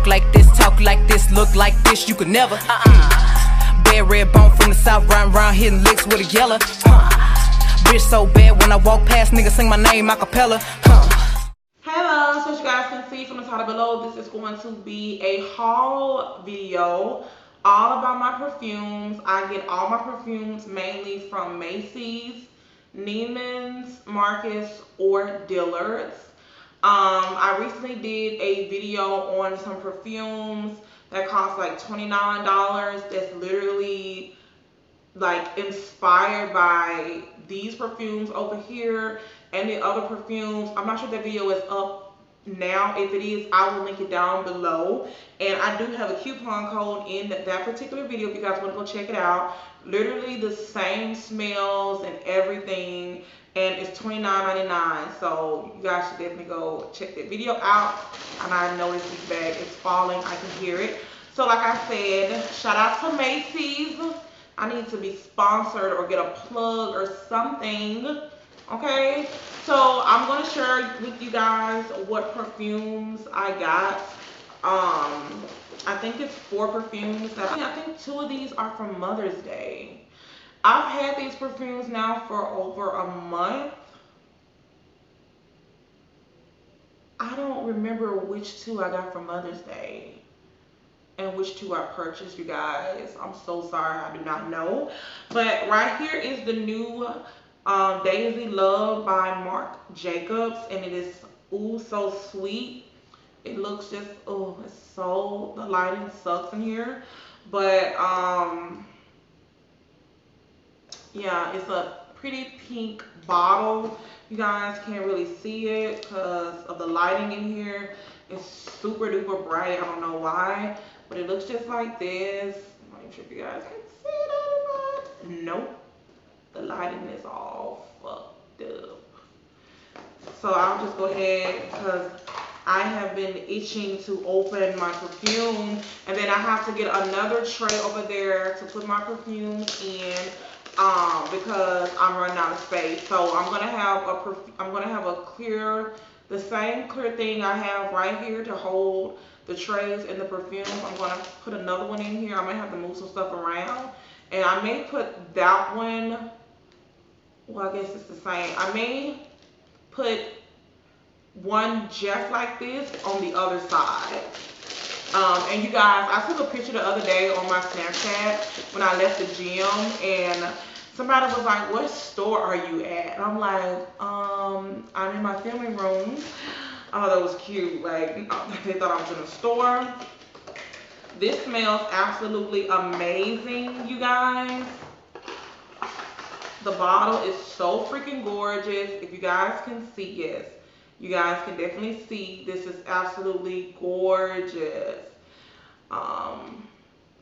walk like this, talk like this, look like this, you could never. Bad red bone from the south, round hitting licks with a yellow. Bitch so bad when I walk past, niggas sing my name a cappella. Hello, so as you guys can see from the title below, this is going to be a haul video all about my perfumes. I get all my perfumes mainly from Macy's, Neiman's, Marcus, or Dillard's. I recently did a video on some perfumes that cost like $29. That's literally like inspired by these perfumes over here and the other perfumes. I'm not sure if that video is up now. If it is, I will link it down below. And I do have a coupon code in that particular video if you guys want to go check it out. Literally the same smells and everything, and it's $29.99. So you guys should definitely go check that video out. And I noticed this bag is falling. I can hear it. So like I said, shout out to Macy's. I need to be sponsored or get a plug or something. Okay, so I'm gonna share with you guys what perfumes I got. I think it's 4 perfumes that I think 2 of these are from Mother's Day. I've had these perfumes now for over a month. I don't remember which 2 I got for Mother's Day and which 2 I purchased, you guys. I'm so sorry, I do not know. But right here is the new Daisy Love by Marc Jacobs, and it is ooh so sweet. It looks just, oh, it's so, the lighting sucks in here. But yeah, it's a pretty pink bottle. You guys can't really see it because of the lighting in here. It's super duper bright. I don't know why, but it looks just like this. I'm not even sure if you guys can see it or not. Nope. The lighting is all fucked up. So I'll just go ahead because I have been itching to open my perfume, and then I have to get another tray over there to put my perfumes in because I'm running out of space. So I'm gonna have a clear, the same clear thing I have right here to hold the trays and the perfumes. I'm gonna put another one in here. I might have to move some stuff around, and I may put that one. Well, I guess it's the same. I may put one just like this on the other side. And you guys, I took a picture the other day on my Snapchat when I left the gym, and somebody was like, what store are you at? And I'm like, I'm in my family room. I thought that was cute. Like, they thought I was in a store. This smells absolutely amazing, you guys. The bottle is so freaking gorgeous. If you guys can see, yes, you guys can definitely see this is absolutely gorgeous. Oh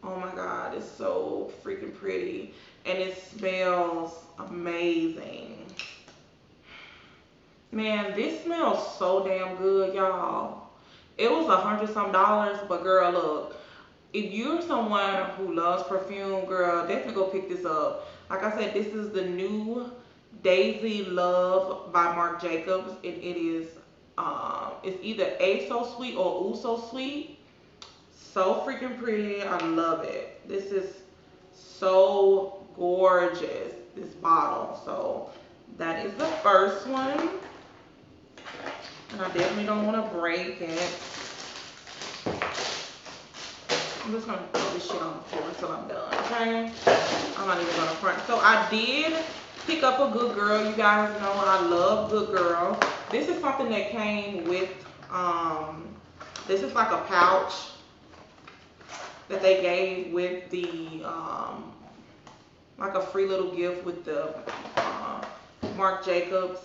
my god, it's so freaking pretty, and it smells amazing. Man, this smells so damn good, y'all. It was $100-some, but girl, look, if you're someone who loves perfume, girl, definitely go pick this up. Like I said, this is the new Daisy Love by Marc Jacobs, and it is it's either A So Sweet or Ooh So Sweet. So freaking pretty. I love it. This is so gorgeous, this bottle. So that is the first one, and I definitely don't want to break it. I'm just gonna put this shit on the floor until I'm done, okay? I'm not even gonna front. So I did pick up a Good Girl. You guys know I love Good Girl. This is something that came with, this is like a pouch that they gave with the, like a free little gift with the Marc Jacobs.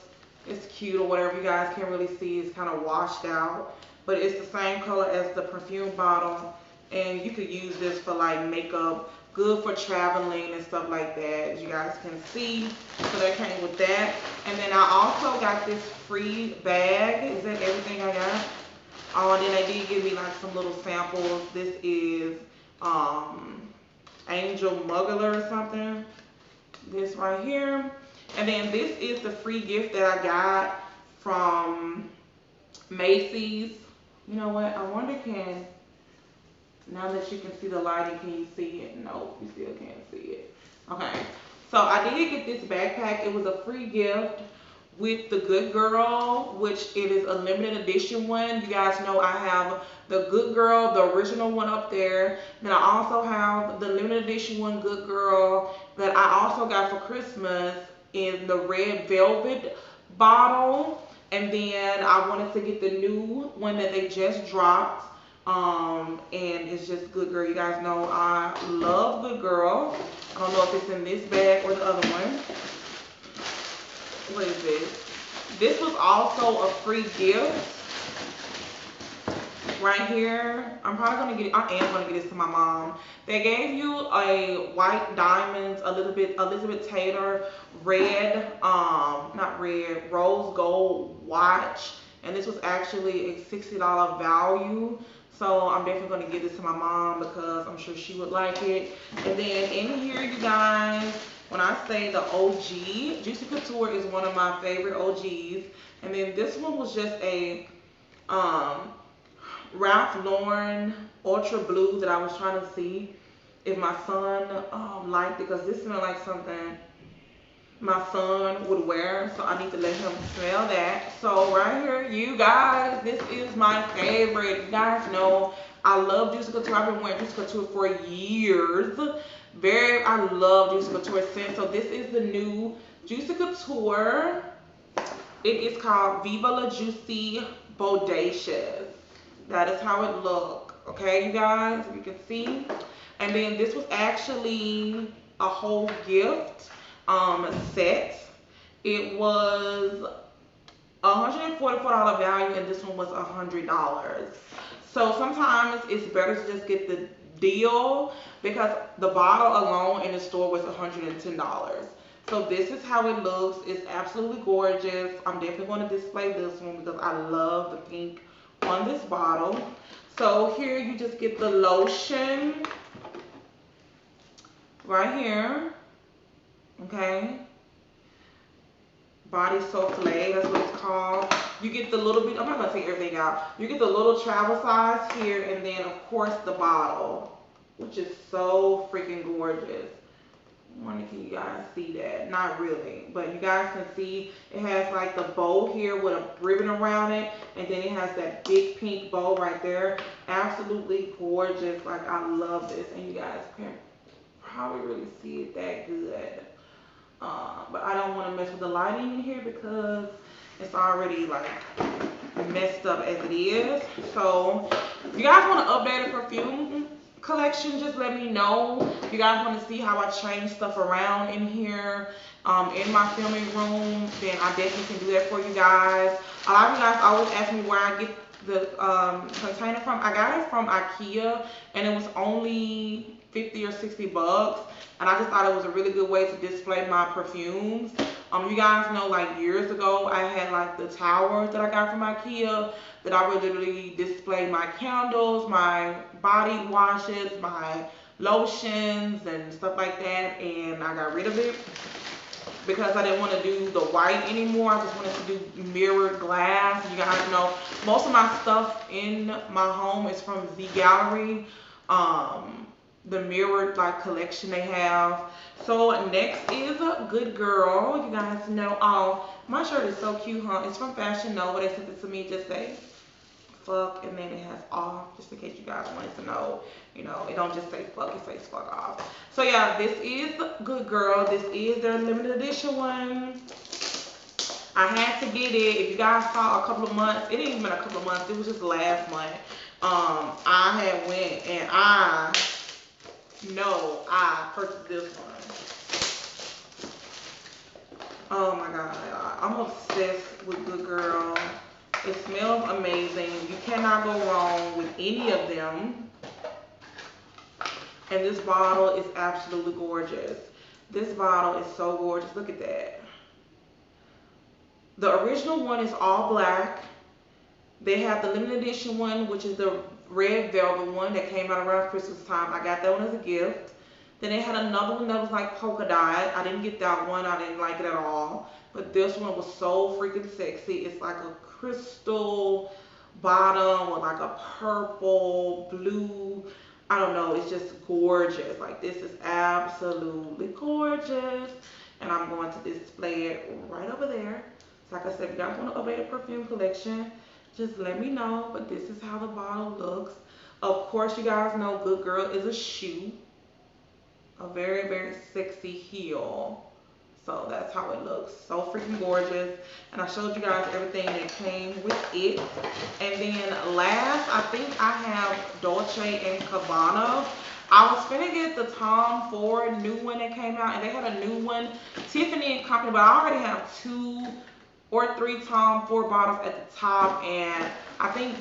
It's cute, or whatever. You guys can't really see. It's kind of washed out, but it's the same color as the perfume bottle. And you could use this for like makeup, good for traveling and stuff like that, as you guys can see. So that came with that. And then I also got this free bag. Is that everything I got? Oh, and then they did give me like some little samples. This is Angel Muggler or something. This right here. And then this is the free gift that I got from Macy's. You know what? I wonder, can Now that you can see the lighting, can you see it? Nope, you still can't see it. Okay, so I did get this backpack. It was a free gift with the Good Girl, which it is a limited edition one. You guys know I have the Good Girl, the original one up there. Then I also have the limited edition one, Good Girl, that I also got for Christmas in the red velvet bottle. And then I wanted to get the new one that they just dropped. And it's just Good Girl. You guys know I love Good Girl. I don't know if it's in this bag or the other one. What is this? This was also a free gift right here. I am gonna get this to my mom. They gave you a white diamonds, Elizabeth Taylor red, not red, rose gold watch. And this was actually a $60 value. So I'm definitely going to give this to my mom because I'm sure she would like it. And then in here, you guys, when I say the OG, Juicy Couture is one of my favorite OGs. And then this one was just a Ralph Lauren Ultra Blue that I was trying to see if my son liked, because this smelled like something my son would wear, so I need to let him smell that. So right here, you guys, this is my favorite. You guys know I love Juicy Couture. I've been wearing Juicy Couture for years. I love Juicy Couture scent. So this is the new Juicy Couture. It is called Viva La Juicy Bodacious. That is how it look. Okay, you guys, you can see. And then this was actually a whole gift set. It was $144 value, and this one was $100. So sometimes it's better to just get the deal, because the bottle alone in the store was $110. So this is how it looks. It's absolutely gorgeous. I'm definitely going to display this one because I love the pink on this bottle. So here you just get the lotion right here. Okay, body souffle, that's what it's called. You get the little bit, I'm not gonna take everything out. You get the little travel size here, and then of course the bottle, which is so freaking gorgeous. I wonder, can you guys see that? Not really, but you guys can see it has like the bow here with a ribbon around it, and then it has that big pink bow right there. Absolutely gorgeous. Like, I love this, and you guys can probably really see it that good. But I don't want to mess with the lighting in here because it's already like messed up as it is. So if you guys want to update a perfume collection, just let me know. If you guys want to see how I change stuff around in here in my filming room, then I definitely can do that for you guys. A lot of you guys always ask me where I get the container from. I got it from IKEA, and it was only 50 or 60 bucks, and I just thought it was a really good way to display my perfumes. You guys know, like years ago, I had like the towers that I got from IKEA that I would literally display my candles, my body washes, my lotions and stuff like that, and I got rid of it because I didn't want to do the white anymore. I just wanted to do mirrored glass. You guys know most of my stuff in my home is from Z Gallery. The mirrored like collection they have. So next is Good Girl. You guys know, oh, my shirt is so cute, huh? It's from Fashion Nova. They sent it to me. Just say fuck, and then it has off, just in case you guys wanted to know. You know, it don't just say fuck, it says fuck off. So yeah, this is Good Girl. This is their limited edition one. I had to get it. If you guys saw a couple of months, it ain't even been a couple of months, it was just last month. I had went and I purchased this one. Oh my god, I'm obsessed with Good Girl. It smells amazing. You cannot go wrong with any of them. And this bottle is absolutely gorgeous. This bottle is so gorgeous. Look at that. The original one is all black. They have the limited edition one, which is the red velvet one that came out around Christmas time. I got that one as a gift. Then they had another one that was like polka dot. I didn't get that one. I didn't like it at all. But this one was so freaking sexy. It's like a crystal bottom with like a purple, blue I don't know, it's just gorgeous. Like, this is absolutely gorgeous. And I'm going to display it right over there. So like I said, if you guys want to update a perfume collection, just let me know. But this is how the bottle looks. Of course, you guys know Good Girl is a shoe. A very, very sexy heel. So that's how it looks. So freaking gorgeous. And I showed you guys everything that came with it. And then last, I think I have Dolce and Gabbana. I was finna get the Tom Ford new one that came out, and they had a new one, Tiffany and Company, but I already have 2 or 3 Tom Ford bottles at the top, and I think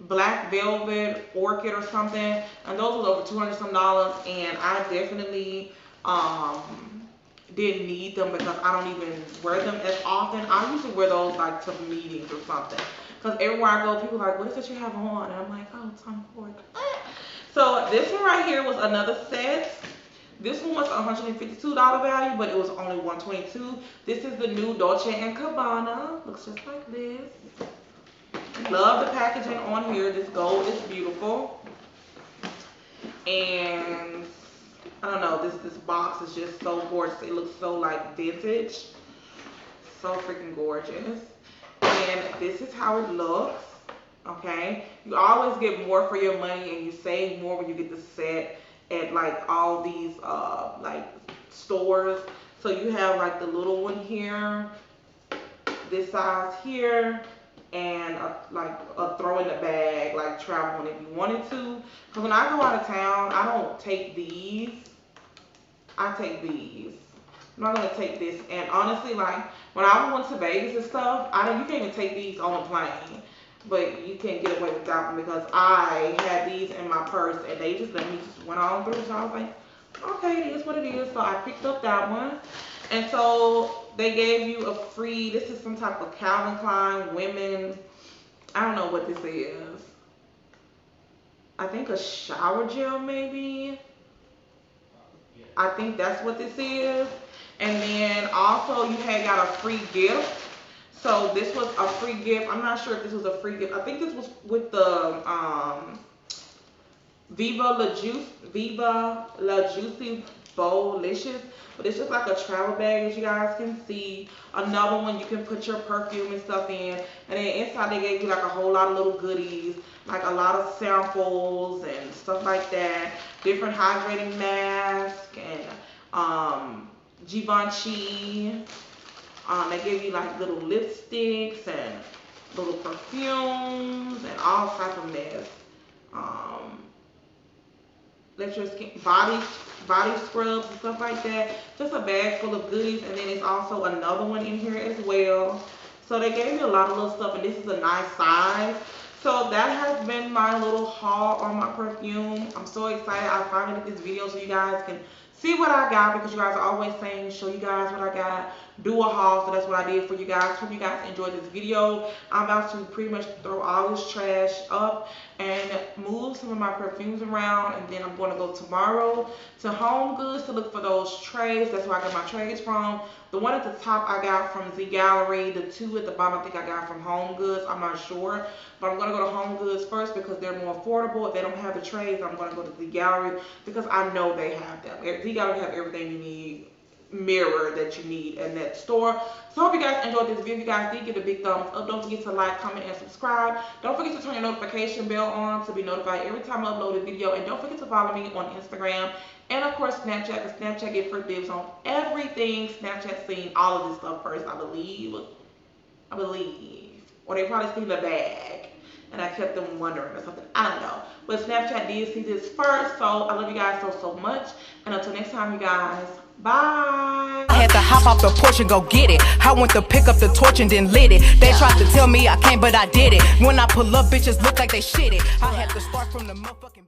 Black Velvet, Orchid or something, and those was over $200 some, and I definitely didn't need them because I don't even wear them as often. I usually wear those like to meetings or something, because everywhere I go, people are like, what is it you have on? And I'm like, oh, Tom Ford. So this one right here was another set. This one was $152 value, but it was only $122. This is the new Dolce and Gabbana. Looks just like this. Love the packaging on here. This gold is beautiful. And I don't know, this box is just so gorgeous. It looks so like vintage. So freaking gorgeous. And this is how it looks. Okay, you always get more for your money, and you save more when you get the set at like all these like stores. So you have like the little one here, this size here, and like a throw in the bag, like travel one if you wanted to. Because when I go out of town, I don't take these. I take these. I'm not gonna take this. And honestly, like when I went to Vegas and stuff, you can't even take these on a plane. But you can't get away without them because I had these in my purse and they just let me just went on through. So I was like, okay, it is what it is. So I picked up that one. And so they gave you a free, this is some type of Calvin Klein women, I don't know what this is. I think a shower gel maybe. I think that's what this is. And then also you had got a free gift. So this was a free gift. I'm not sure if this was a free gift. I think this was with the Viva La Juicy Bolicious. But it's just like a travel bag, as you guys can see. Another one you can put your perfume and stuff in. And then inside they gave you like a whole lot of little goodies. Like a lot of samples and stuff like that. Different hydrating masks and Givenchy. They give you like little lipsticks and little perfumes and all type of mess. Let your skin body scrubs and stuff like that. Just a bag full of goodies, and then it's also another one in here as well. So they gave me a lot of little stuff, and this is a nice size. So that has been my little haul on my perfume. I'm so excited. I finally did this video so you guys can see what I got, because you guys are always saying show you guys what I got, do a haul. So that's what I did for you guys. Hope you guys enjoyed this video. I'm about to pretty much throw all this trash up and move some of my perfumes around, and then I'm going to go tomorrow to Home Goods to look for those trays. That's where I got my trays from. The one at the top I got from Z Gallery. The 2 at the bottom I think I got from Home Goods. I'm not sure, but I'm going to go to Home Goods first because they're more affordable. If they don't have the trays, I'm going to go to Z Gallery because I know they have them. Z Gallery have everything you need, mirror that you need in that store. So I hope you guys enjoyed this video. If you guys did, give it a big thumbs up. Don't forget to like, comment, and subscribe. Don't forget to turn your notification bell on to be notified every time I upload a video. And don't forget to follow me on Instagram and of course Snapchat, because Snapchat get first dibs on everything. Snapchat seen all of this stuff first, I believe. Or they probably seen the bag and I kept them wondering or something. I don't know. But Snapchat did see this first. So I love you guys so much. And until next time, you guys, bye. I had to hop off the porch and go get it. I went to pick up the torch and then lit it. They tried to tell me I can't, but I did it. When I pull up, bitches look like they shit it. I had to start from the motherfucking